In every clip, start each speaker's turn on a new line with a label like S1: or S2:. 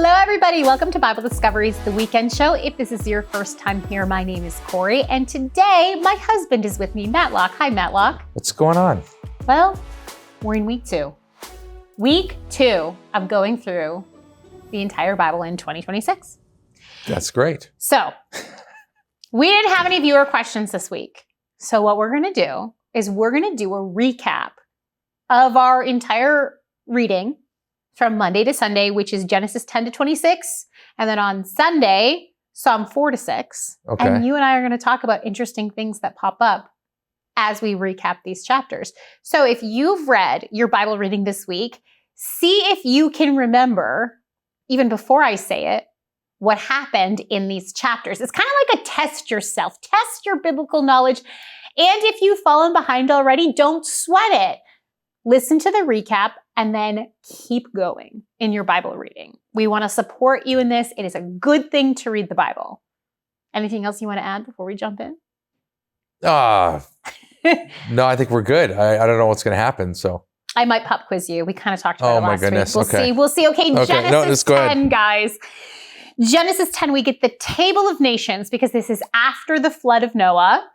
S1: Hello, everybody. Welcome to Bible Discoveries, the weekend show. If this is your first time here, my name is Corie, and today my husband is with me, Matlock. Hi, Matlock.
S2: What's going on?
S1: Well, we're in week two. Week two of going through the entire Bible in 2026.
S2: That's great.
S1: So, we didn't have any viewer questions this week. So what we're going to do is we're going to do a recap of our entire reading from Monday to Sunday, which is Genesis 10 to 26. And then on Sunday, Psalm 4 to 6.
S2: Okay.
S1: And you and I are going to talk about interesting things that pop up as we recap these chapters. So if you've read your Bible reading this week, see if you can remember, even before I say it, what happened in these chapters. It's kind of like a test yourself, test your biblical knowledge. And if you've fallen behind already, don't sweat it. Listen to the recap and then keep going in your Bible reading. We want to support you in this. It is a good thing to read the Bible. Anything else you want to add before we jump in?
S2: No, I think we're good. I don't know what's going to happen, so.
S1: I might pop quiz you. We kind of talked about it last
S2: goodness.
S1: week. We'll see. Okay, Genesis 10, guys. Genesis 10, we get the table of nations because this is after the flood of Noah.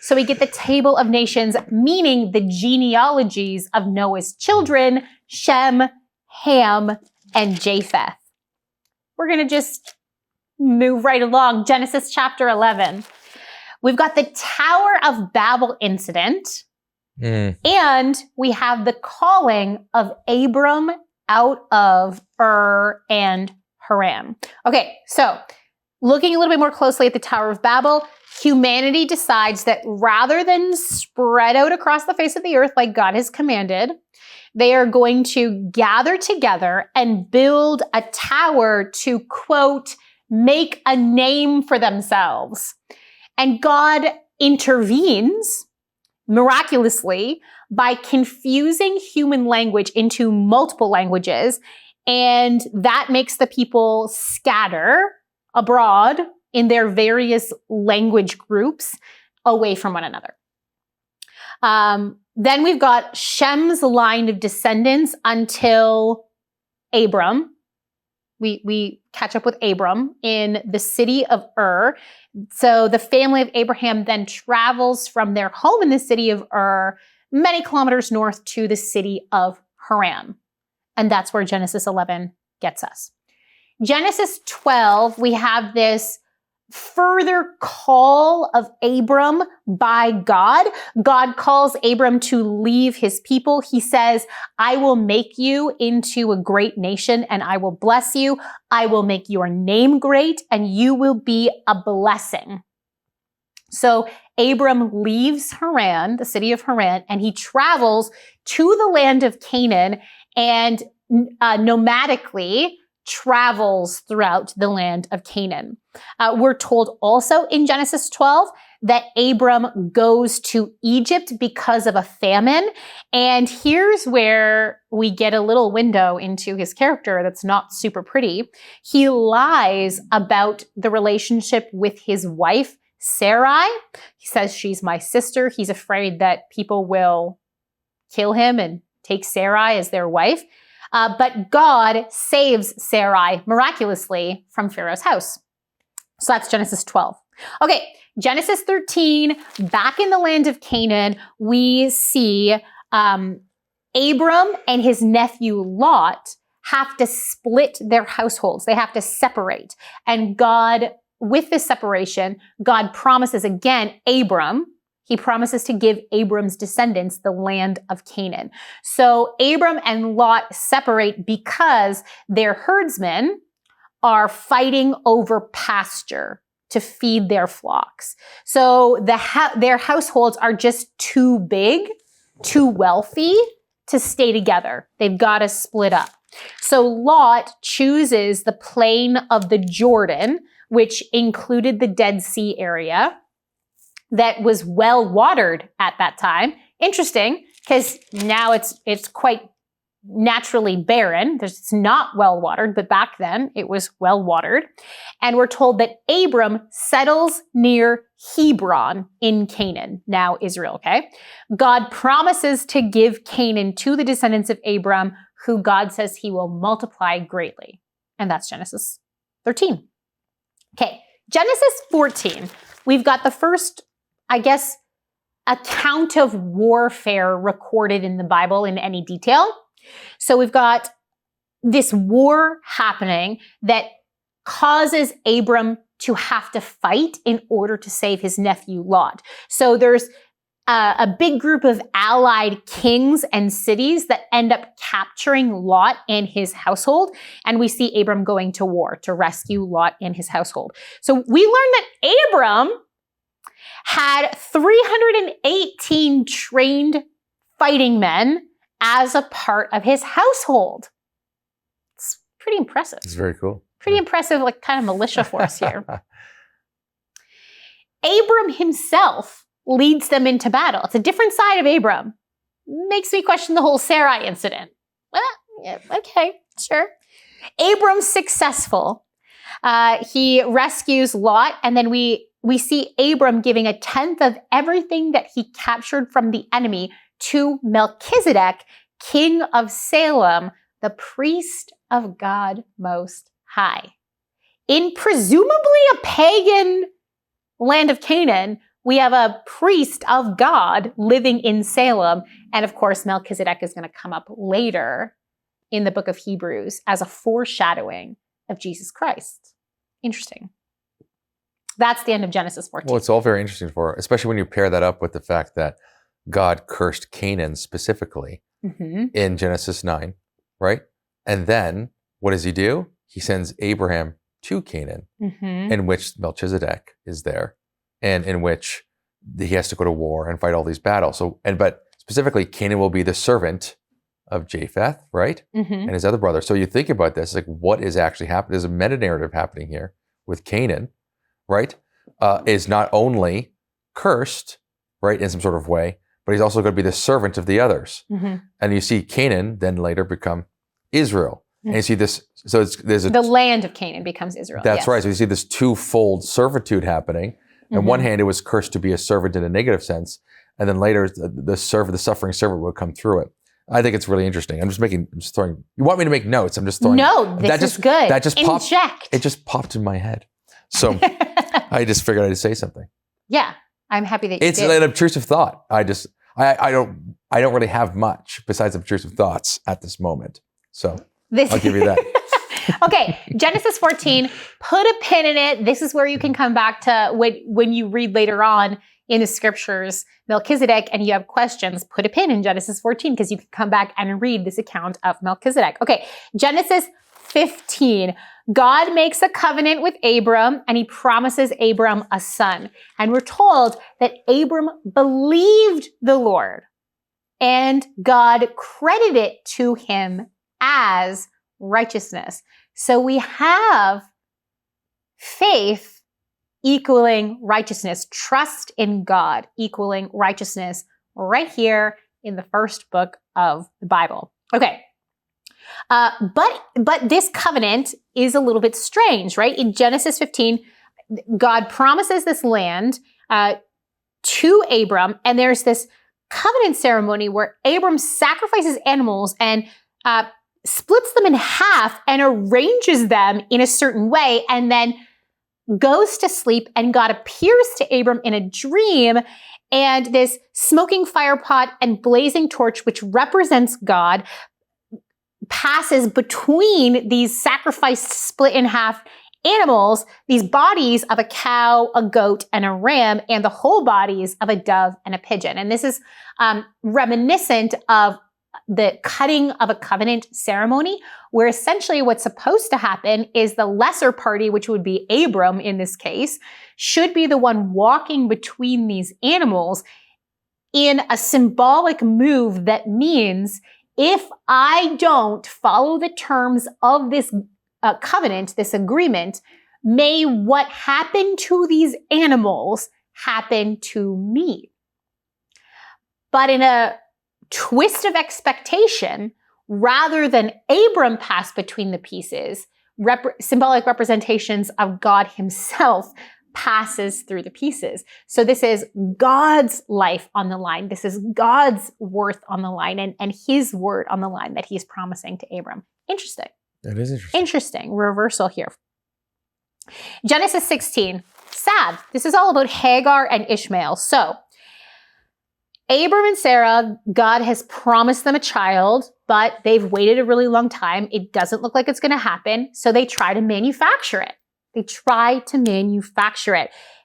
S1: So we get the table of nations, meaning the genealogies of Noah's children, Shem, Ham, and Japheth. We're going to just move right along. Genesis chapter 11. We've got the Tower of Babel incident, and we have the calling of Abram out of Ur and Haran. Okay, so looking a little bit more closely at the Tower of Babel, humanity decides that rather than spread out across the face of the earth like God has commanded, they are going to gather together and build a tower to, quote, make a name for themselves. And God intervenes miraculously by confusing human language into multiple languages, and that makes the people scatter abroad in their various language groups away from one another. Then we've got Shem's line of descendants until Abram. We catch up with Abram in the city of Ur. So the family of Abraham then travels from their home in the city of Ur many kilometers north to the city of Haran. And that's where Genesis 11 gets us. Genesis 12, we have this further call of Abram by God. God calls Abram to leave his people. He says, I will make you into a great nation and I will bless you. I will make your name great and you will be a blessing. So Abram leaves Haran, the city of Haran, and he travels to the land of Canaan and nomadically travels throughout the land of Canaan. We're told also in Genesis 12 that Abram goes to Egypt because of a famine. And here's where we get a little window into his character that's not super pretty. He lies about the relationship with his wife, Sarai. He says she's my sister. He's afraid that people will kill him and take Sarai as their wife. But God saves Sarai miraculously from Pharaoh's house. So that's Genesis 12. Okay, Genesis 13, back in the land of Canaan, we see Abram and his nephew Lot have to split their households. They have to separate. And God, with this separation, God promises again Abram, he promises to give Abram's descendants the land of Canaan. So Abram and Lot separate because their herdsmen are fighting over pasture to feed their flocks. So their households are just too big, too wealthy to stay together. They've got to split up. So Lot chooses the plain of the Jordan, which included the Dead Sea area, that was well watered at that time. Interesting, because now it's quite naturally barren. It's not well watered, but back then it was well watered. And we're told that Abram settles near Hebron in Canaan, now Israel, okay? God promises to give Canaan to the descendants of Abram, who God says he will multiply greatly. And that's Genesis 13. Okay, Genesis 14. We've got the first, I guess, account of warfare recorded in the Bible in any detail. So we've got this war happening that causes Abram to have to fight in order to save his nephew Lot. So there's a big group of allied kings and cities that end up capturing Lot and his household. And we see Abram going to war to rescue Lot and his household. So we learn that Abram had 318 trained fighting men as a part of his household. It's pretty impressive.
S2: It's very cool.
S1: Pretty impressive, like kind of militia force here. Abram himself leads them into battle. It's a different side of Abram. Makes me question the whole Sarai incident. Well, yeah, okay, sure. Abram's successful. He rescues Lot, and then we see Abram giving 1/10 of everything that he captured from the enemy to Melchizedek, king of Salem, the priest of God Most High. In presumably a pagan land of Canaan, we have a priest of God living in Salem. And of course, Melchizedek is going to come up later in the book of Hebrews as a foreshadowing of Jesus Christ. Interesting. That's the end of Genesis 14.
S2: Well, it's all very interesting especially when you pair that up with the fact that God cursed Canaan specifically in Genesis 9, right? And then what does he do? He sends Abraham to Canaan, in which Melchizedek is there, and in which he has to go to war and fight all these battles. But specifically, Canaan will be the servant of Japheth, right? And his other brother. So you think about this, like what is actually happening? There's a meta-narrative happening here with Canaan, right? Is not only cursed, right, in some sort of way, but he's also going to be the servant of the others. And you see Canaan then later become Israel. And you see this, so the
S1: land of Canaan becomes Israel.
S2: That's right. So you see this twofold servitude happening. On one hand, it was cursed to be a servant in a negative sense, and then later the suffering servant would come through it. I think it's really interesting. I'm just throwing. You want me to make notes? I'm just throwing.
S1: No, this is good.
S2: That just popped.
S1: Inject.
S2: It just popped in my head, so I just figured I'd say something.
S1: Yeah, I'm happy that you did.
S2: It's an obtrusive thought. I don't really have much besides obtrusive thoughts at this moment. So I'll give you that.
S1: Okay, Genesis 14, put a pin in it. This is where you can come back to when you read later on in the scriptures Melchizedek and you have questions, put a pin in Genesis 14 because you can come back and read this account of Melchizedek. Okay, Genesis 15. God makes a covenant with Abram and he promises Abram a son. And we're told that Abram believed the Lord and God credited it to him as righteousness. So we have faith equaling righteousness, trust in God equaling righteousness right here in the first book of the Bible. Okay. But this covenant is a little bit strange, right? In Genesis 15, God promises this land to Abram, and there's this covenant ceremony where Abram sacrifices animals and splits them in half and arranges them in a certain way, and then goes to sleep, and God appears to Abram in a dream, and this smoking fire pot and blazing torch, which represents God, passes between these sacrificed, split in half animals, these bodies of a cow, a goat, and a ram, and the whole bodies of a dove and a pigeon. And this is reminiscent of the cutting of a covenant ceremony, where essentially what's supposed to happen is the lesser party, which would be Abram in this case, should be the one walking between these animals in a symbolic move that means if I don't follow the terms of this covenant, this agreement, may what happened to these animals happen to me. But in a twist of expectation, rather than Abram pass between the pieces, symbolic representations of God himself passes through the pieces. So this is God's life on the line. This is God's worth on the line and his word on the line that he's promising to Abram. Interesting.
S2: That is interesting.
S1: Interesting reversal here. Genesis 16. Sad. This is all about Hagar and Ishmael. So, Abram and Sarah, God has promised them a child, but they've waited a really long time. It doesn't look like it's going to happen. So they try to manufacture it.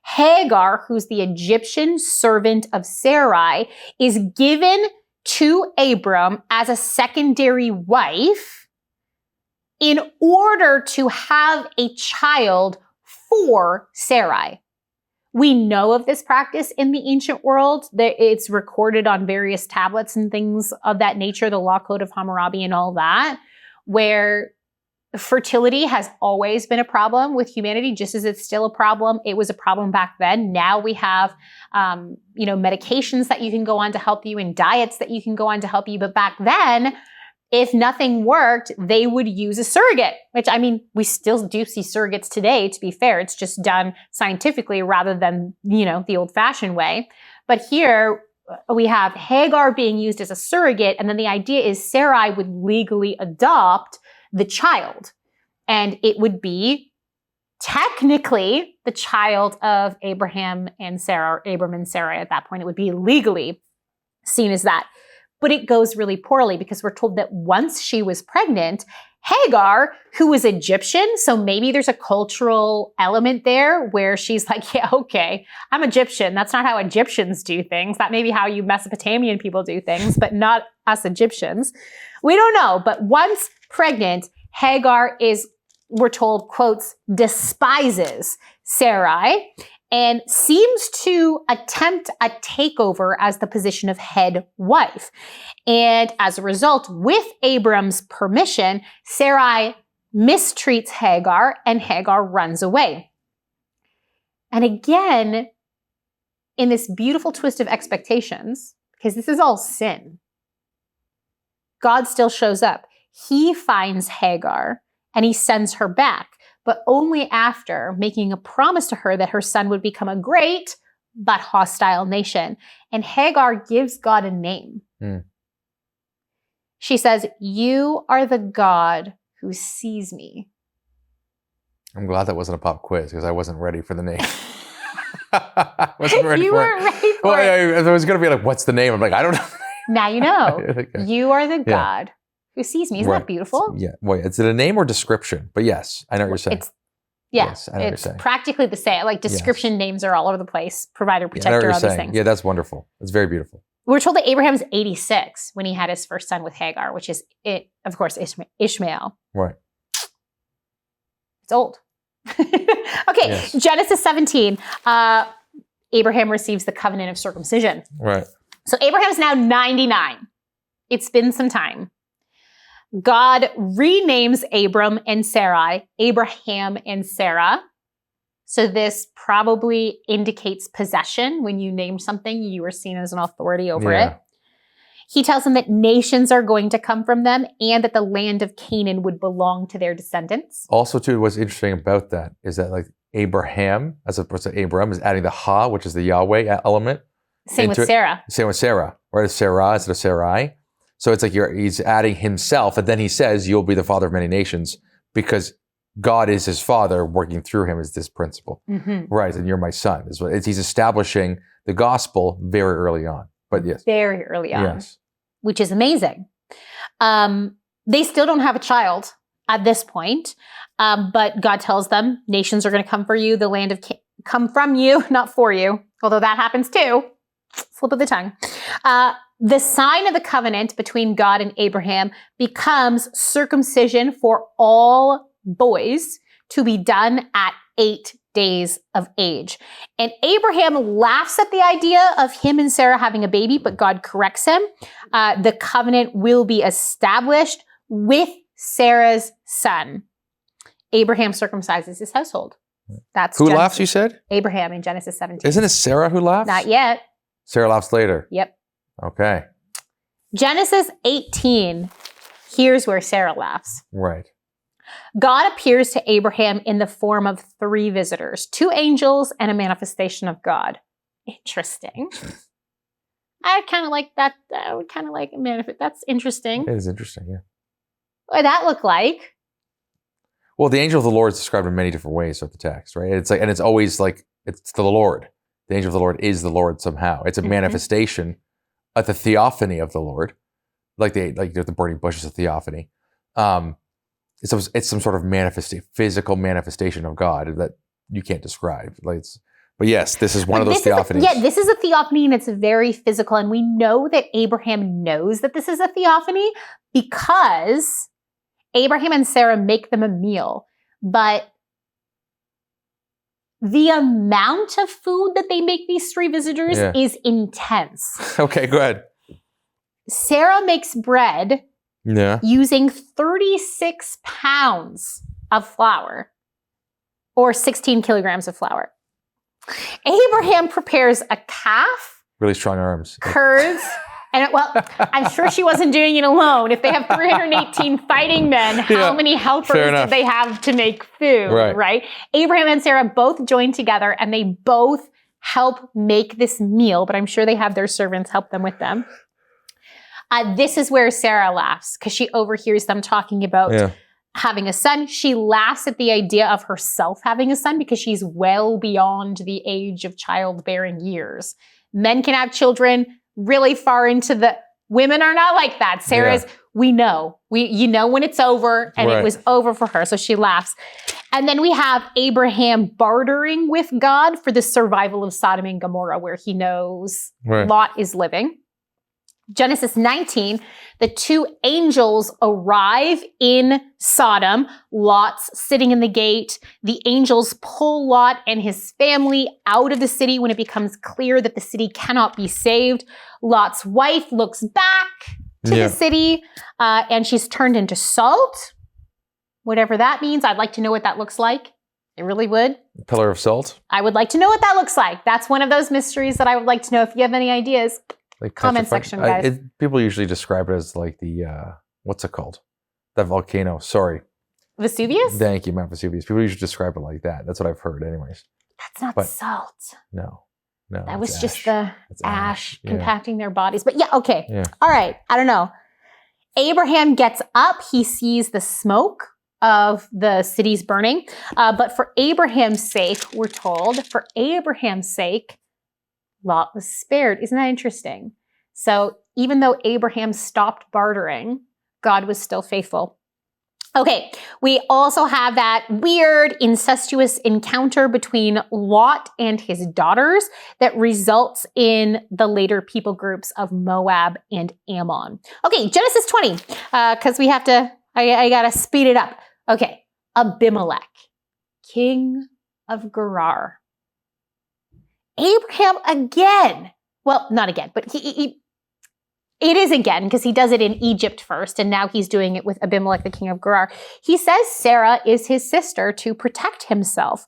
S1: Hagar, who's the Egyptian servant of Sarai, is given to Abram as a secondary wife in order to have a child for Sarai. We know of this practice in the ancient world. It's recorded on various tablets and things of that nature, the Law Code of Hammurabi and all that, where fertility has always been a problem with humanity, just as it's still a problem. It was a problem back then. Now we have, medications that you can go on to help you and diets that you can go on to help you. But back then, if nothing worked, they would use a surrogate, which, I mean, we still do see surrogates today, to be fair. It's just done scientifically rather than, the old-fashioned way. But here we have Hagar being used as a surrogate, and then the idea is Sarai would legally adopt the child. And it would be technically the child of Abraham and Sarah, or Abram and Sarah at that point. It would be legally seen as that. But it goes really poorly because we're told that once she was pregnant, Hagar, who was Egyptian, so maybe there's a cultural element there where she's like, yeah, okay, I'm Egyptian. That's not how Egyptians do things. That may be how you Mesopotamian people do things, but not us Egyptians. We don't know. But once pregnant, Hagar we're told, quotes, despises Sarai and seems to attempt a takeover as the position of head wife. And as a result, with Abram's permission, Sarai mistreats Hagar and Hagar runs away. And again, in this beautiful twist of expectations, because this is all sin, God still shows up. He finds Hagar and he sends her back, but only after making a promise to her that her son would become a great but hostile nation. And Hagar gives God a name. She says, "You are the God who sees me."
S2: I'm glad that wasn't a pop quiz because I wasn't ready for the name. I wasn't ready
S1: you
S2: for
S1: weren't
S2: it.
S1: ready for it.
S2: I was going to be like, what's the name? I'm like, I don't know.
S1: Now you know.
S2: Okay.
S1: You are the God who sees me. Isn't that beautiful?
S2: Yeah. Well, is it a name or description? But yes, I know what you're saying.
S1: Yes,
S2: I know what you're
S1: it's
S2: saying.
S1: practically the same. Like description names are all over the place. Provider,
S2: I know
S1: protector,
S2: what you're
S1: all these
S2: saying.
S1: things.
S2: Yeah, that's wonderful. It's very beautiful.
S1: We're told that Abraham's 86 when he had his first son with Hagar, which is, of course, Ishmael.
S2: Right.
S1: It's old. Okay,
S2: Yes.
S1: Genesis 17. Abraham receives the covenant of circumcision.
S2: Right.
S1: So Abraham's now 99. It's been some time. God renames Abram and Sarai, Abraham and Sarah. So this probably indicates possession. When you name something, you are seen as an authority over it. He tells them that nations are going to come from them and that the land of Canaan would belong to their descendants.
S2: Also, too, what's interesting about that is that like Abraham, as opposed to Abram, is adding the ha, which is the Yahweh element.
S1: Same with Sarah.
S2: Same with Sarah. Right? It's Sarah instead of Sarai. So it's like he's adding himself, and then he says, you'll be the father of many nations, because God is his father, working through him is this principle.
S1: Mm-hmm.
S2: Right, and you're my son. He's establishing the gospel very early on. But yes.
S1: Very early on.
S2: Yes.
S1: Which is amazing. They still don't have a child at this point, but God tells them, nations are going to come for you, the land of come from you, not for you, although that happens too. Slip of the tongue. The sign of the covenant between God and Abraham becomes circumcision for all boys to be done at 8 days of age. And Abraham laughs at the idea of him and Sarah having a baby, but God corrects him. The covenant will be established with Sarah's son. Abraham circumcises his household. That's
S2: who
S1: Genesis.
S2: laughs, you said?
S1: Abraham in Genesis 17.
S2: Isn't it Sarah who laughs?
S1: Not yet.
S2: Sarah laughs later.
S1: Yep.
S2: Okay.
S1: Genesis 18. Here's where Sarah laughs.
S2: Right.
S1: God appears to Abraham in the form of 3 visitors, 2 angels and a manifestation of God. Interesting. I kind of like that. I would kind of like a manifest. That's interesting.
S2: It is interesting, yeah.
S1: What did that look like?
S2: Well, the angel of the Lord is described in many different ways throughout the text, right? It's like, and it's always like, it's the Lord. The angel of the Lord is the Lord somehow. It's a manifestation at the theophany of the Lord, like the burning bushes of theophany. It's some sort of physical manifestation of God that you can't describe. But yes, this is one of those theophanies.
S1: This is a theophany, and it's very physical. And we know that Abraham knows that this is a theophany because Abraham and Sarah make them a meal. But the amount of food that they make these three visitors is intense.
S2: Okay, go ahead.
S1: Sarah makes bread using 36 pounds of flour, or 16 kilograms of flour. Abraham prepares a calf.
S2: Really strong arms.
S1: Curds. And I'm sure she wasn't doing it alone. If they have 318 fighting men, how many helpers did they have to make food, right? Abraham and Sarah both join together and they both help make this meal, but I'm sure they have their servants help them with them. This is where Sarah laughs because she overhears them talking about having a son. She laughs at the idea of herself having a son because she's well beyond the age of childbearing years. Men can have children really far into the... Women are not like that. Sarah's, we know. You know when it's over, and it was over for her, so she laughs. And then we have Abraham bartering with God for the survival of Sodom and Gomorrah, where he knows Lot is living. Genesis 19, the two angels arrive in Sodom. Lot's sitting in the gate. The angels pull Lot and his family out of the city when it becomes clear that the city cannot be saved. Lot's wife looks back to the city, and she's turned into salt. Whatever that means, I'd like to know what that looks like. I really would.
S2: Pillar of salt?
S1: I would like to know what that looks like. That's one of those mysteries that I would like to know. If you have any ideas, comment section, guys.
S2: People usually describe it as like the, what's it called? That volcano. Sorry.
S1: Vesuvius?
S2: Thank you, Mount Vesuvius. People usually describe it like that. That's what I've heard anyways.
S1: That's not salt.
S2: No.
S1: That was just the ash compacting their bodies. But okay. Yeah. All right. I don't know. Abraham gets up. He sees the smoke of the cities burning. But for Abraham's sake, we're told, for Abraham's sake, Lot was spared. Isn't that interesting? So even though Abraham stopped bartering, God was still faithful. Okay, we also have that weird incestuous encounter between Lot and his daughters that results in the later people groups of Moab and Ammon. Okay, Genesis 20, because we have to, I gotta speed it up. Okay, Abimelech, king of Gerar. Abraham again. Well, not again, but it is again because he does it in Egypt first, and now he's doing it with Abimelech, the king of Gerar. He says Sarah is his sister to protect himself.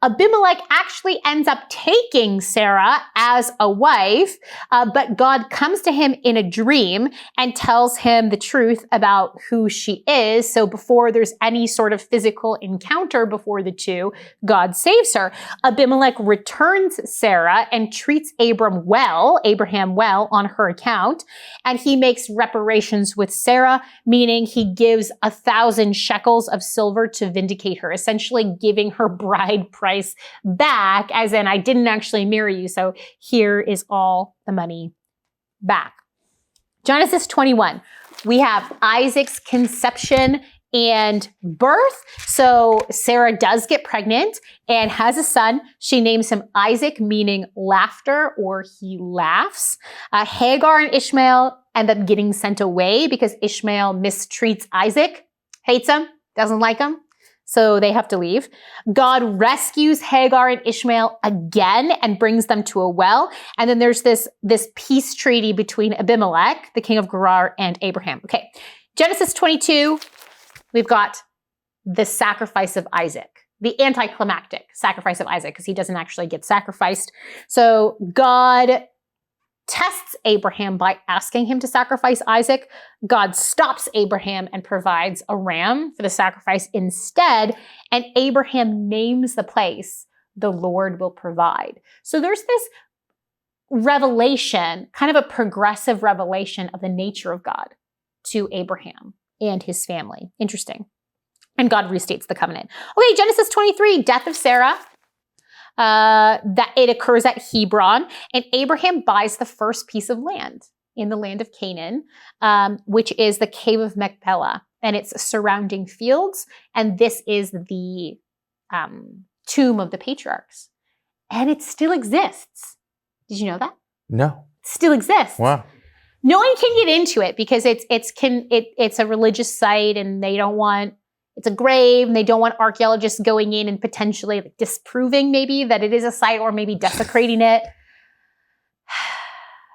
S1: Abimelech actually ends up taking Sarah as a wife, but God comes to him in a dream and tells him the truth about who she is. So before there's any sort of physical encounter before the two, God saves her. Abimelech returns Sarah and treats Abraham well on her account. And he makes reparations with Sarah, meaning he gives 1,000 shekels of silver to vindicate her, essentially giving her bride price back, as in I didn't actually marry you, so here is all the money back. Genesis 21, we have Isaac's conception and birth. So Sarah does get pregnant and has a son. She names him Isaac, meaning laughter, or he laughs. Hagar and Ishmael end up getting sent away because Ishmael mistreats Isaac, hates him, doesn't like him. So they have to leave. God rescues Hagar and Ishmael again and brings them to a well. And then there's this peace treaty between Abimelech, the king of Gerar, and Abraham. Okay, Genesis 22, we've got the sacrifice of Isaac, the anticlimactic sacrifice of Isaac, because he doesn't actually get sacrificed. So God tests Abraham by asking him to sacrifice Isaac. God stops Abraham and provides a ram for the sacrifice instead. And Abraham names the place, the Lord will provide. So there's this revelation, kind of a progressive revelation of the nature of God to Abraham and his family. Interesting. And God restates the covenant. Okay, Genesis 23, death of Sarah. That it occurs at Hebron, and Abraham buys the first piece of land in the land of Canaan, which is the cave of Machpelah, and its surrounding fields. And this is the tomb of the patriarchs, and it still exists. Did you know that?
S2: No.
S1: It still exists.
S2: Wow.
S1: No one can get into it because it's a religious site, and they don't want. It's a grave, and they don't want archaeologists going in and potentially like, disproving maybe that it is a site or maybe desecrating it.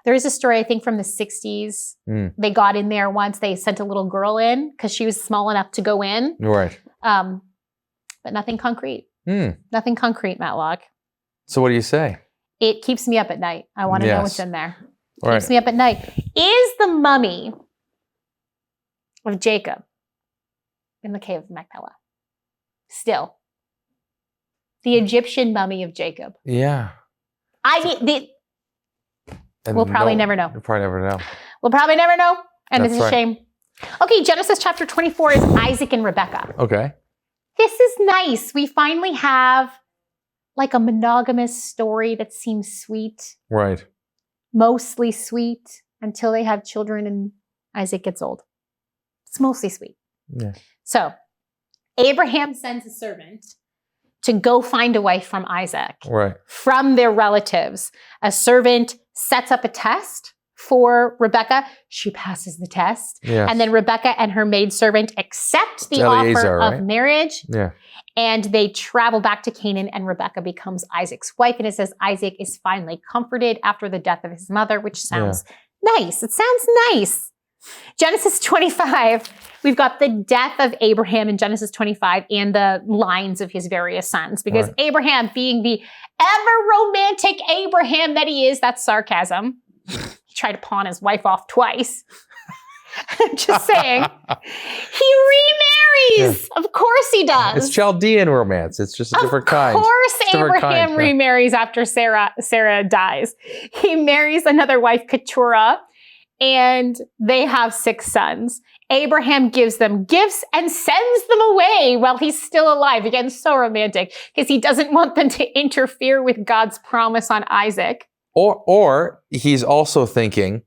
S1: There is a story, I think, from the 60s. They got in there once. They sent a little girl in because she was small enough to go in.
S2: Right.
S1: But nothing concrete. Nothing concrete, Matlock.
S2: So what do you say?
S1: It keeps me up at night. I want to know what's in there. It
S2: Right.
S1: keeps me up at night. Is the mummy of Jacob in the cave of Machpelah still the Egyptian mummy of Jacob?
S2: Yeah.
S1: We'll probably never know.
S2: We'll probably never know.
S1: We'll probably never know. And
S2: That's
S1: this is a
S2: right.
S1: shame. Okay, Genesis chapter 24 is Isaac and Rebekah.
S2: Okay.
S1: This is nice. We finally have like a monogamous story that seems sweet,
S2: Right.
S1: mostly sweet, until they have children and Isaac gets old. It's mostly sweet.
S2: Yeah.
S1: So Abraham sends a servant to go find a wife from Isaac,
S2: Right.
S1: from their relatives. A servant sets up a test for Rebekah. She passes the test.
S2: Yeah.
S1: And then Rebekah and her maidservant accept the
S2: Eliezer,
S1: offer
S2: right?
S1: of marriage.
S2: Yeah.
S1: And they travel back to Canaan, and Rebekah becomes Isaac's wife. And it says Isaac is finally comforted after the death of his mother, which sounds nice. It sounds nice. Genesis 25, we've got the death of Abraham in Genesis 25 and the lines of his various sons. Because Abraham, being the ever romantic Abraham that he is, that's sarcasm. He tried to pawn his wife off twice. I'm just saying. He remarries. Of course he does.
S2: It's Chaldean romance. It's just a different kind.
S1: Of course Abraham
S2: kind.
S1: remarries after Sarah dies. He marries another wife, Keturah, and they have 6 sons. Abraham gives them gifts and sends them away while he's still alive. Again, so romantic, because he doesn't want them to interfere with God's promise on Isaac.
S2: Or he's also thinking,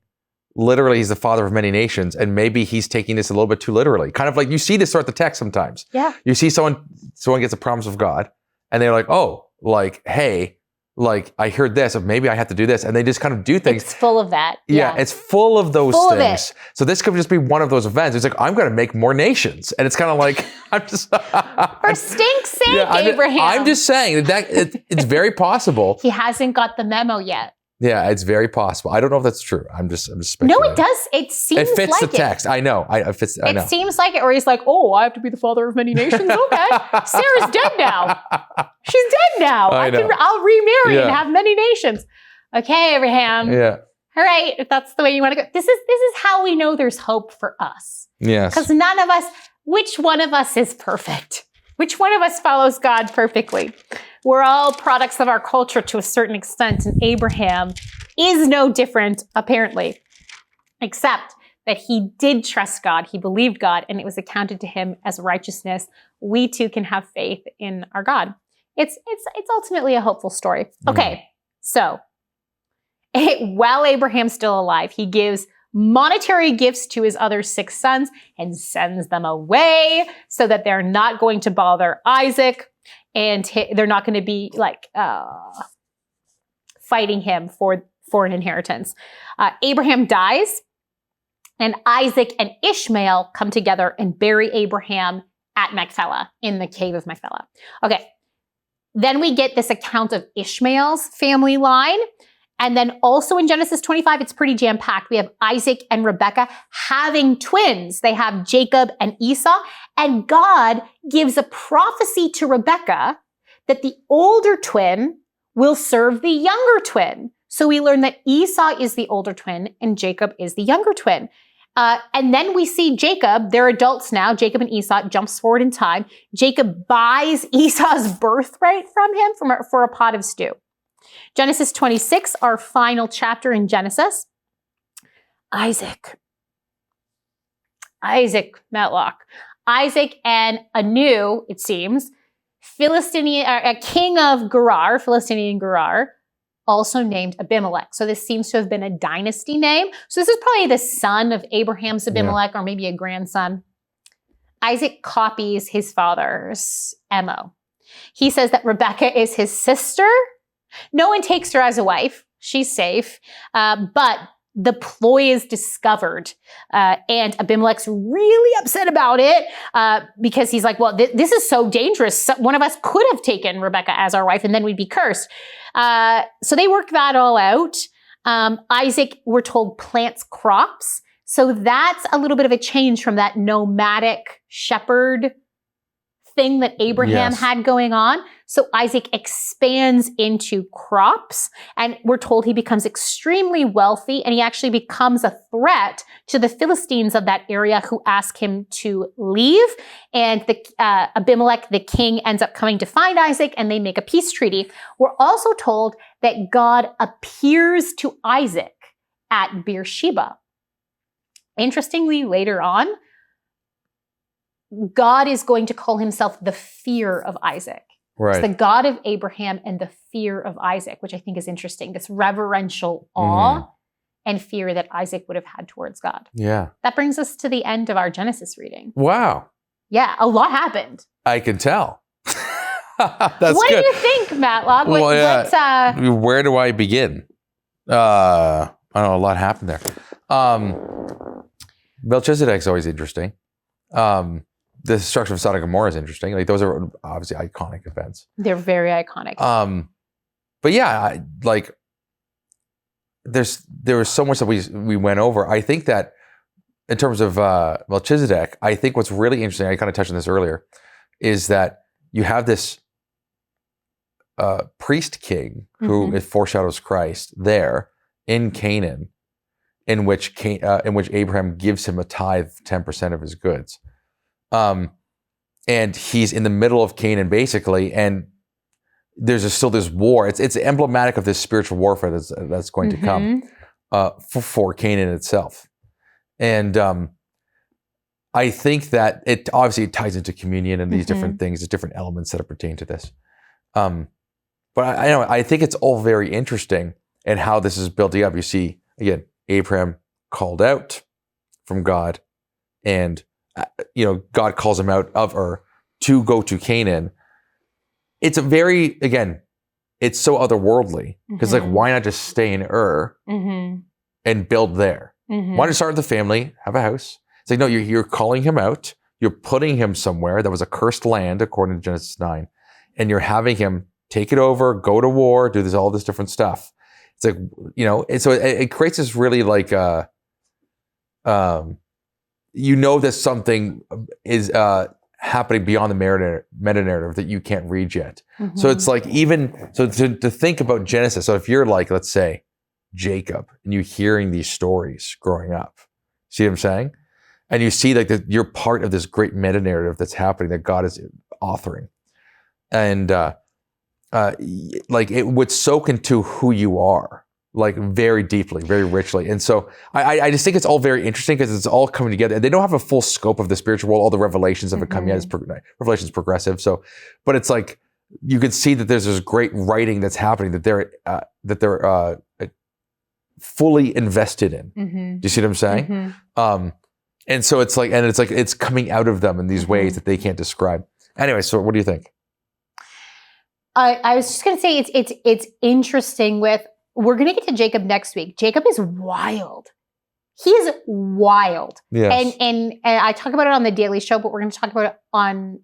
S2: literally, he's the father of many nations, and maybe he's taking this a little bit too literally. Kind of like you see this throughout the text sometimes.
S1: Yeah.
S2: You see someone gets a promise of God, and they're like, oh, like, hey, like, I heard this, or maybe I have to do this. And they just kind of do things.
S1: It's full of that.
S2: Yeah, it's full of those
S1: Full of
S2: things. So this could just be one of those events. It's like, I'm going to make more nations. And it's kind of like, I'm just...
S1: For stink's sake, Abraham.
S2: I'm just saying that it's very possible.
S1: He hasn't got the memo yet.
S2: Yeah, it's very possible. I don't know if that's true. I'm just speculating.
S1: No, it does. It seems like
S2: it fits the text. I know.
S1: It seems like it, or he's like, oh, I have to be the father of many nations. Okay. Sarah's dead now. She's dead now. I'll remarry and have many nations. Okay, Abraham.
S2: Yeah.
S1: All right, if that's the way you want to go. This is how we know there's hope for us.
S2: Yes.
S1: Because which one of us is perfect? Which one of us follows God perfectly? We're all products of our culture to a certain extent, and Abraham is no different, apparently, except that he did trust God, he believed God, and it was accounted to him as righteousness. We too can have faith in our God. It's ultimately a hopeful story. Okay, so while Abraham's still alive, he gives monetary gifts to his other 6 sons and sends them away so that they're not going to bother Isaac, and they're not going to be like fighting him for an inheritance. Abraham dies, and Isaac and Ishmael come together and bury Abraham at Machpelah, in the cave of Machpelah. Okay, then we get this account of Ishmael's family line. And then also in Genesis 25, it's pretty jam-packed. We have Isaac and Rebekah having twins. They have Jacob and Esau. And God gives a prophecy to Rebekah that the older twin will serve the younger twin. So we learn that Esau is the older twin and Jacob is the younger twin. And then we see Jacob, they're adults now, Jacob and Esau, jumps forward in time. Jacob buys Esau's birthright from him for a pot of stew. Genesis 26, our final chapter in Genesis. Isaac, Matlock. Isaac and a new, it seems, a king of Gerar, Philistinian Gerar, also named Abimelech. So this seems to have been a dynasty name. So this is probably the son of Abraham's Abimelech, or maybe a grandson. Isaac copies his father's MO. He says that Rebekah is his sister. No one takes her as a wife. She's safe. But the ploy is discovered. And Abimelech's really upset about it because he's like, well, this is so dangerous. One of us could have taken Rebekah as our wife and then we'd be cursed. So they work that all out. Isaac, we're told, plants crops. So that's a little bit of a change from that nomadic shepherd thing that Abraham had going on. So Isaac expands into crops, and we're told he becomes extremely wealthy, and he actually becomes a threat to the Philistines of that area who ask him to leave. And Abimelech, the king, ends up coming to find Isaac, and they make a peace treaty. We're also told that God appears to Isaac at Beersheba. Interestingly, later on, God is going to call himself the fear of Isaac.
S2: Right.
S1: It's the God of Abraham and the fear of Isaac, which I think is interesting. This reverential awe and fear that Isaac would have had towards God.
S2: Yeah.
S1: That brings us to the end of our Genesis reading.
S2: Wow.
S1: Yeah, a lot happened.
S2: I can tell. That's
S1: what
S2: good.
S1: do you think, Matlock?
S2: Where do I begin? I don't know, a lot happened there. Melchizedek's always interesting. The destruction of Sodom and Gomorrah is interesting. Like, those are obviously iconic events.
S1: They're very iconic.
S2: But yeah, there was so much that we went over. I think that in terms of Melchizedek, I think what's really interesting, I kind of touched on this earlier, is that you have this priest king who foreshadows Christ there in Canaan, in which Abraham gives him a tithe, 10% of his goods. And he's in the middle of Canaan, basically, and there's still this war. It's emblematic of this spiritual warfare that's going to come for Canaan itself. And I think that it obviously ties into communion and these different things, there's different elements that pertain to this. But I think it's all very interesting and how this is building up. You see, again, Abraham called out from God, and God calls him out of Ur to go to Canaan. It's it's so otherworldly because why not just stay in Ur and build there? Why not start with the family, have a house? It's like, no, you're calling him out. You're putting him somewhere that was a cursed land, according to Genesis 9, and you're having him take it over, go to war, do all this different stuff. It's like, and so it creates this really like, that something is happening beyond the meta narrative that you can't read yet. So it's like, to think about Genesis. So if you're like, let's say, Jacob, and you're hearing these stories growing up, see what I'm saying? And you see like that you're part of this great meta narrative that's happening that God is authoring, and like it would soak into who you are, like very deeply, very richly. And so I just think it's all very interesting because it's all coming together. And they don't have a full scope of the spiritual world. All the revelations haven't come yet. Revelation's progressive. So, but it's like you can see that there's this great writing that's happening that they're fully invested in. Do you see what I'm saying? And so it's like it's coming out of them in these ways that they can't describe. Anyway, so what do you think?
S1: I was just going to say it's interesting we're going to get to Jacob next week. Jacob is wild. He is wild. Yes. And I talk about it on the Daily Show, but we're going to talk about it on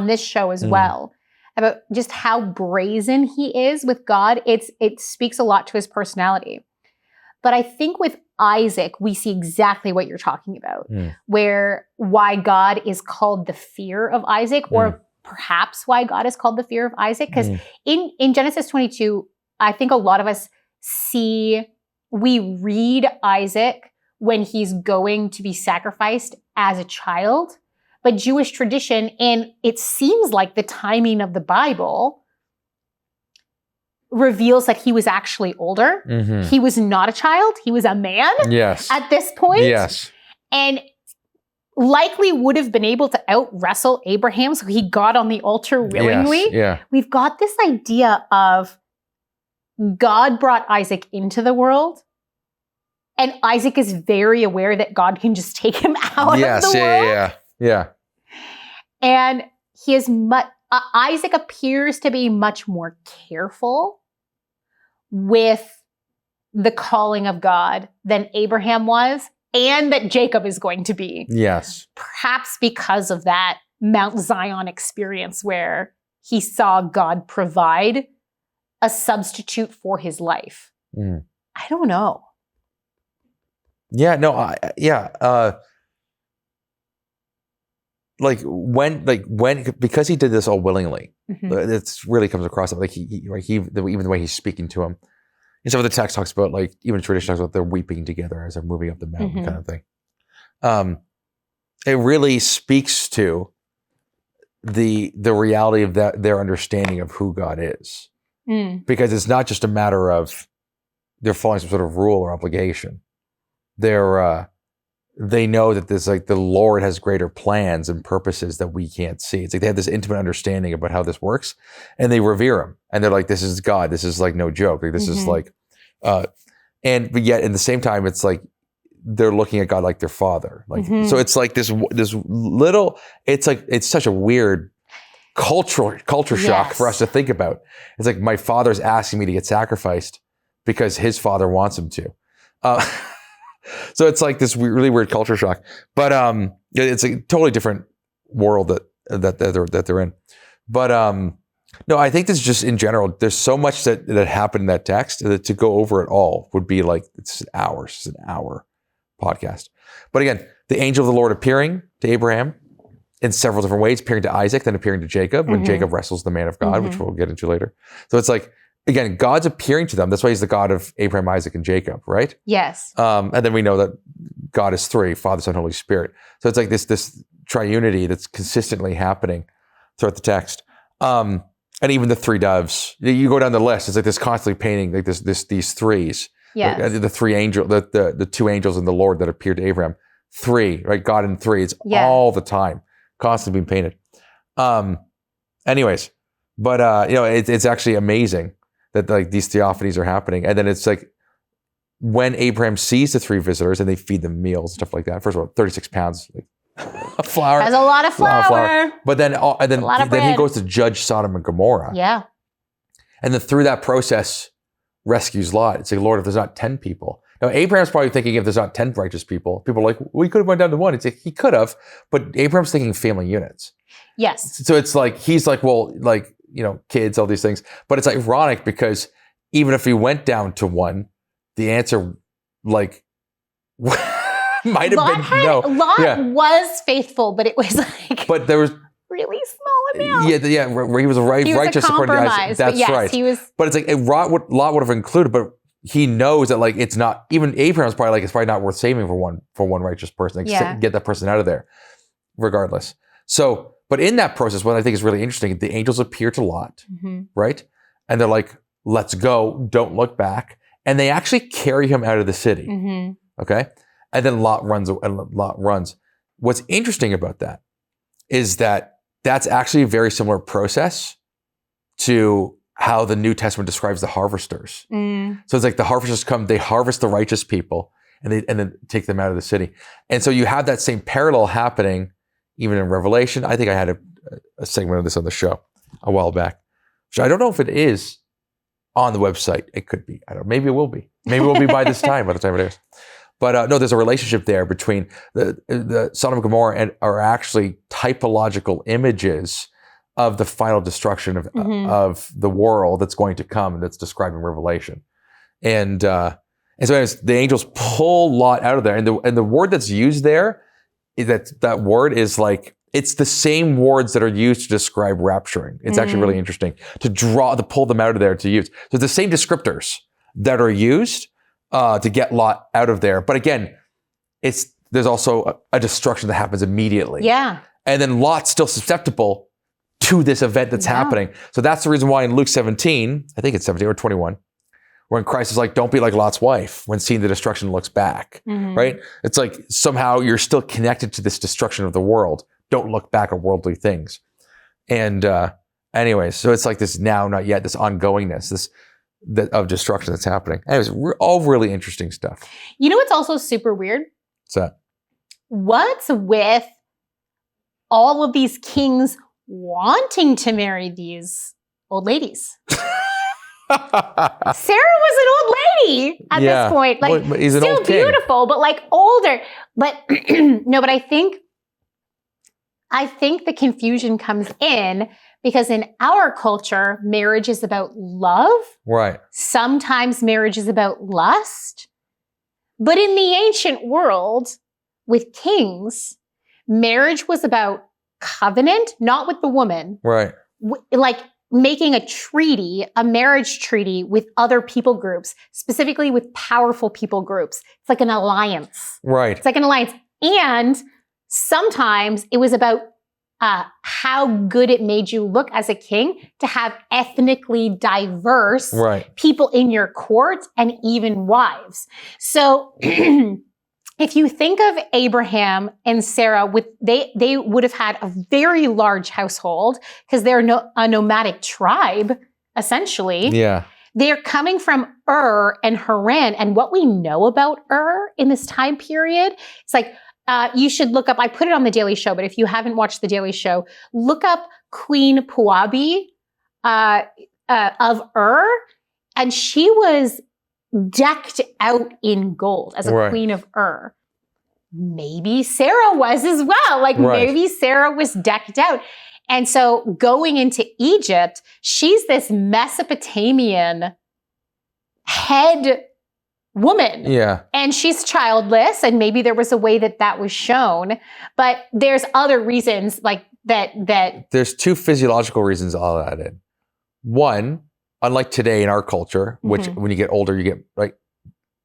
S1: this show as well, about just how brazen he is with God. It speaks a lot to his personality. But I think with Isaac, we see exactly what you're talking about, why God is called the fear of Isaac, or perhaps why God is called the fear of Isaac. Because in Genesis 22, I think a lot of us we read Isaac when he's going to be sacrificed as a child, but Jewish tradition, and it seems like the timing of the Bible reveals that he was actually older. He was not a child. He was a man at this point. Yes. And likely would have been able to out-wrestle Abraham, so he got on the altar willingly.
S2: Yes, yeah.
S1: We've got this idea of God brought Isaac into the world, and Isaac is very aware that God can just take him out of the world.
S2: Yeah.
S1: And he is Isaac appears to be much more careful with the calling of God than Abraham was, and that Jacob is going to be.
S2: Yes.
S1: Perhaps because of that Mount Zion experience where he saw God provide a substitute for his life. I don't know.
S2: Yeah, no, because he did this all willingly, it really comes across like he even the way he's speaking to him. And some of the text talks about, like, even tradition talks about they're weeping together as they're moving up the mountain, kind of thing. It really speaks to the reality of their understanding of who God is, because it's not just a matter of they're following some sort of rule or obligation. They know that this, like, the Lord has greater plans and purposes that we can't see. It's like they have this intimate understanding about how this works, and they revere him. And they're like, this is God. This is like no joke. Like this is like, but yet at the same time, it's like they're looking at God like their father. Like, so it's like this little, it's like, it's such a weird culture shock for us to think about. It's like, my father's asking me to get sacrificed because his father wants him to. So it's like this really weird culture shock, but it's a totally different world that they're in. But no, I think this is just in general. There's so much that happened in that text that to go over it all would be like it's hours. It's an hour podcast. But again, the angel of the Lord appearing to Abraham in several different ways, appearing to Isaac, then appearing to Jacob when Jacob wrestles the man of God, which we'll get into later. So it's like, again, God's appearing to them. That's why he's the God of Abraham, Isaac, and Jacob, right?
S1: Yes.
S2: And then we know that God is three: Father, Son, Holy Spirit. So it's like this triunity that's consistently happening throughout the text. And even the three doves. You go down the list. It's like this constantly painting like these threes.
S1: Yes.
S2: The three angels, the two angels and the Lord that appeared to Abraham. Three, right? God in three. It's all the time, constantly being painted. Anyways, but it's actually amazing that like these theophanies are happening. And then it's like when Abraham sees the three visitors and they feed them meals and stuff like that. First of all, 36 pounds of flour.
S1: That's a lot of flour.
S2: But then he goes to judge Sodom and Gomorrah.
S1: Yeah.
S2: And then through that process rescues Lot. It's like, Lord, if there's not 10 people. Now, Abraham's probably thinking if there's not 10 righteous people are like, we could have went down to one. It's like, he could have, but Abraham's thinking family units.
S1: Yes.
S2: So it's like, he's like, well, like, kids, all these things. But it's ironic because even if he went down to one, the answer, like, might have been no.
S1: Lot was faithful, but it was like,
S2: but there was
S1: really small amount.
S2: Yeah, where he was righteous according to Isaac. That's right.
S1: He was.
S2: But it's like Lot would have included, but he knows that like it's not. Even Abraham's probably like it's probably not worth saving for one righteous person. Like, get that person out of there, regardless. So. But in that process, what I think is really interesting, the angels appear to Lot, right? And they're like, let's go, don't look back. And they actually carry him out of the city, okay? And then Lot runs. What's interesting about that is that that's actually a very similar process to how the New Testament describes the harvesters. So it's like the harvesters come, they harvest the righteous people, and then take them out of the city. And so you have that same parallel happening even in Revelation. I think I had a segment of this on the show a while back, which I don't know if it is on the website. It could be. I don't know. Maybe it will be. Maybe it will be by this time, by the time it is. But no, there's a relationship there between the Sodom and Gomorrah and are actually typological images of the final destruction of the world that's going to come and that's described in Revelation. And so anyways, the angels pull Lot out of there. And the word that's used there, that word is like, it's the same words that are used to describe rapturing. It's actually really interesting to pull them out of there to use. So the same descriptors that are used to get Lot out of there. But again, there's also a destruction that happens immediately.
S1: Yeah.
S2: And then Lot's still susceptible to this event that's happening. So that's the reason why in Luke 17, I think it's 17 or 21, when Christ is like, don't be like Lot's wife when seeing the destruction looks back, right? It's like somehow you're still connected to this destruction of the world. Don't look back at worldly things. And anyway, so it's like this now, not yet, this ongoingness, of destruction that's happening. Anyways, we're all really interesting stuff.
S1: You know what's also super weird?
S2: What's that?
S1: What's with all of these kings wanting to marry these old ladies? Sarah was an old lady at this point. Like,
S2: well, he's an
S1: still
S2: old king.
S1: beautiful, but like older. But no, but I think the confusion comes in because in our culture, marriage is about love.
S2: Right.
S1: Sometimes marriage is about lust. But in the ancient world, with kings, marriage was about covenant, not with the woman.
S2: Right.
S1: Like making a treaty, a marriage treaty with other people groups, specifically with powerful people groups. It's like an alliance.
S2: Right.
S1: It's like an alliance. And sometimes it was about how good it made you look as a king to have ethnically diverse people in your court and even wives. So if you think of Abraham and Sarah, they would have had a very large household because they're a nomadic tribe, essentially.
S2: Yeah.
S1: They're coming from Ur and Haran. And what we know about Ur in this time period, it's like, you should look up, I put it on The Daily Show, but if you haven't watched The Daily Show, look up Queen Puabi of Ur. And she was decked out in gold as a queen of Ur. Maybe Sarah was as well. Like maybe Sarah was decked out. And so going into Egypt, she's this Mesopotamian head woman.
S2: Yeah.
S1: And she's childless. And maybe there was a way that was shown. But there's other reasons like that.
S2: There's two physiological reasons I'll add in. One, unlike today in our culture, which when you get older, you get, right,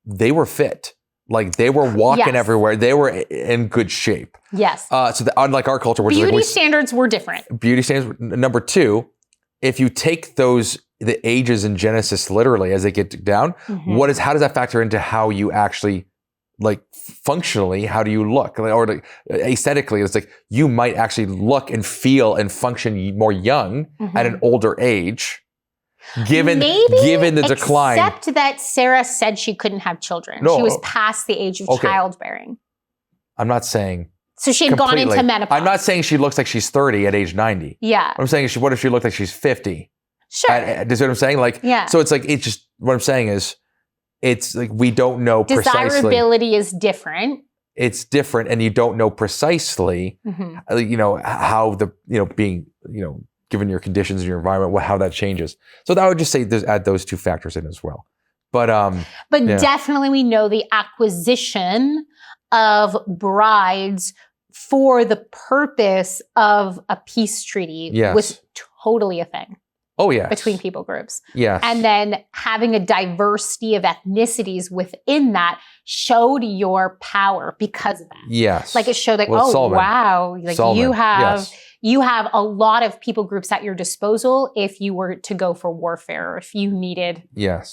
S2: they were fit. Like they were walking everywhere. They were in good shape.
S1: Yes.
S2: Unlike our culture, which
S1: beauty standards were different.
S2: Beauty standards. Number two, if you take the ages in Genesis literally as they get down, how does that factor into how you actually, like functionally, how do you look? Or like, aesthetically, it's like you might actually look and feel and function more young at an older age. Given the decline.
S1: Except that Sarah said she couldn't have children.
S2: No,
S1: she was past the age of childbearing.
S2: I'm not saying.
S1: So she had gone into menopause.
S2: I'm not saying she looks like she's 30 at age 90.
S1: Yeah.
S2: I'm saying what if she looked like she's 50?
S1: Sure.
S2: Do you see what I'm saying? Like, so it's like, it's just, what I'm saying is, it's like, we don't know precisely.
S1: Desirability is different.
S2: It's different. And you don't know precisely, how being, given your conditions and your environment, how that changes. So I would just say add those two factors in as well. But
S1: definitely we know the acquisition of brides for the purpose of a peace treaty was totally a thing.
S2: Oh, yeah.
S1: Between people groups.
S2: Yes.
S1: And then having a diversity of ethnicities within that showed your power because of that.
S2: Yes.
S1: Like it showed like,
S2: Solomon.
S1: Wow. Like
S2: Solomon.
S1: you have a lot of people groups at your disposal if you were to go for warfare or if you needed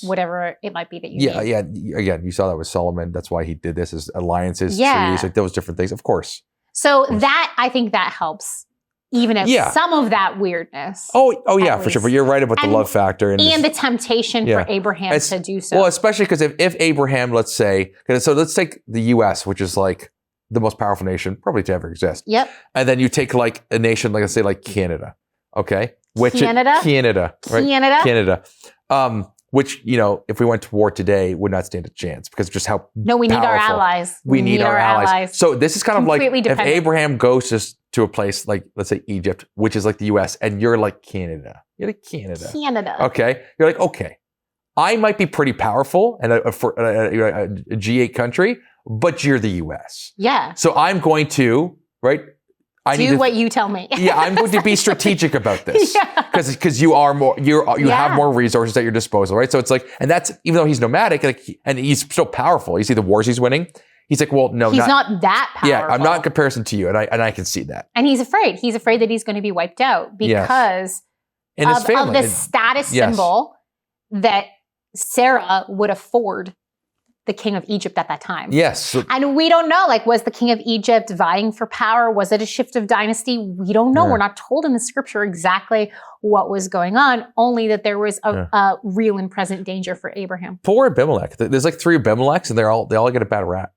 S1: whatever it might be that you need.
S2: Yeah. Again, you saw that with Solomon. That's why he did this, is alliances, treaties, like those different things, of course.
S1: So that, I think that helps. Even if some of that weirdness.
S2: Oh yeah, for sure. But you're right about the love factor. And
S1: the temptation for Abraham to do so.
S2: Well, especially because if Abraham, let's say, so let's take the U.S., which is like the most powerful nation probably to ever exist.
S1: Yep.
S2: And then you take like a nation, like let's say like Canada, okay?
S1: Canada,
S2: right? Canada. Which, if we went to war today, would not stand a chance because of just how
S1: we need our allies.
S2: We need our allies. So this is kind of like
S1: dependent.
S2: If Abraham goes to a place like, let's say Egypt, which is like the US, and you're like Canada. You're like Canada. Okay. You're like, okay, I might be pretty powerful and a G8 country, but you're the US.
S1: Yeah.
S2: So I'm going to, right?
S1: Do what you tell me.
S2: I'm going to be strategic about this because you are more, you have more resources at your disposal, right? So it's like, and that's, even though he's nomadic, and he's still powerful. You see the wars he's winning. He's like, well, no,
S1: he's not that powerful.
S2: Yeah, I'm not in comparison to you, and I can see that.
S1: And he's afraid. He's afraid that he's going to be wiped out because
S2: of
S1: the status symbol that Sarah would afford the king of Egypt at that time.
S2: Yes.
S1: And we don't know, like, was the king of Egypt vying for power? Was it a shift of dynasty? We don't know.
S2: Yeah.
S1: We're not told in the scripture exactly what was going on, only that there was a real and present danger for Abraham.
S2: Poor Abimelech. There's like 3 Abimelechs and they all get a bad rap.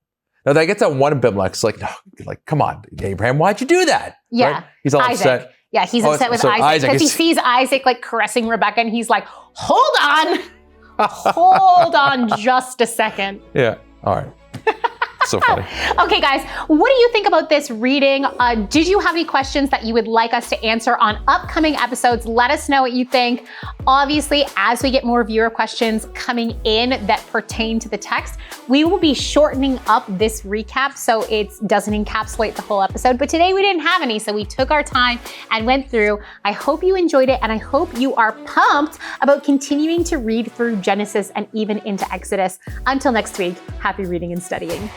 S2: Now they get that one Abimelech. It's like, no, like, come on, Abraham, why'd you do that?
S1: Yeah.
S2: Right? He's all
S1: Isaac.
S2: upset.
S1: Yeah, he's upset with Isaac because he sees Isaac like caressing Rebecca and he's like, hold on. Hold on just a second.
S2: Yeah. All right. So funny.
S1: Okay, guys, what do you think about this reading? Did you have any questions that you would like us to answer on upcoming episodes? Let us know what you think. Obviously, as we get more viewer questions coming in that pertain to the text, we will be shortening up this recap so it doesn't encapsulate the whole episode. But today we didn't have any, so we took our time and went through. I hope you enjoyed it, and I hope you are pumped about continuing to read through Genesis and even into Exodus. Until next week, happy reading and studying.